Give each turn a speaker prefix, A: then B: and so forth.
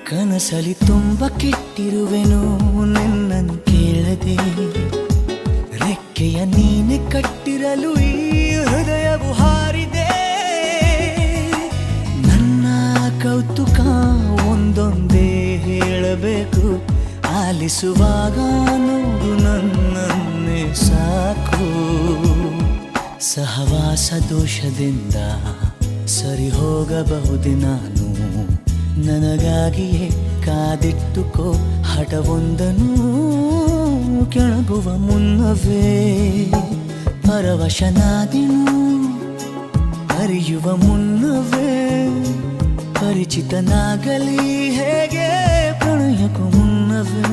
A: ಕನಸಲಿ ತುಂಬ ಕೆಟ್ಟಿರುವೆನು ನಿನ್ನನ್ನು ಕೇಳದೆ, ರೆಕ್ಕೆಯ ನೀನೆ ಕಟ್ಟಿರಲು ಈ ಹೃದಯವು ಹಾರಿದೆ. ನನ್ನ ಕೌತುಕ ಒಂದೊಂದೇ ಹೇಳಬೇಕು, ಆಲಿಸುವಾಗ ನೋಡು ನನ್ನನ್ನೇ ಸಾಕು. ಸಹವಾಸ ದೋಷದಿಂದ ಸರಿ ಹೋಗಬಹುದೇ ನಾನು, ನನಗಾಗಿಯೇ ಕಾದಿಟ್ಟುಕೋ ಹಠವೊಂದನು. ಕೆಳಗುವ ಮುನ್ನವೇ ಪರವಶನಾದೆನು, ಅರಿಯುವ ಮುನ್ನವೇ ಪರಿಚಿತನಾಗಲಿ ಹೇಗೆ ಪ್ರಣಯಕ್ಕೂ ಮುನ್ನವೇ.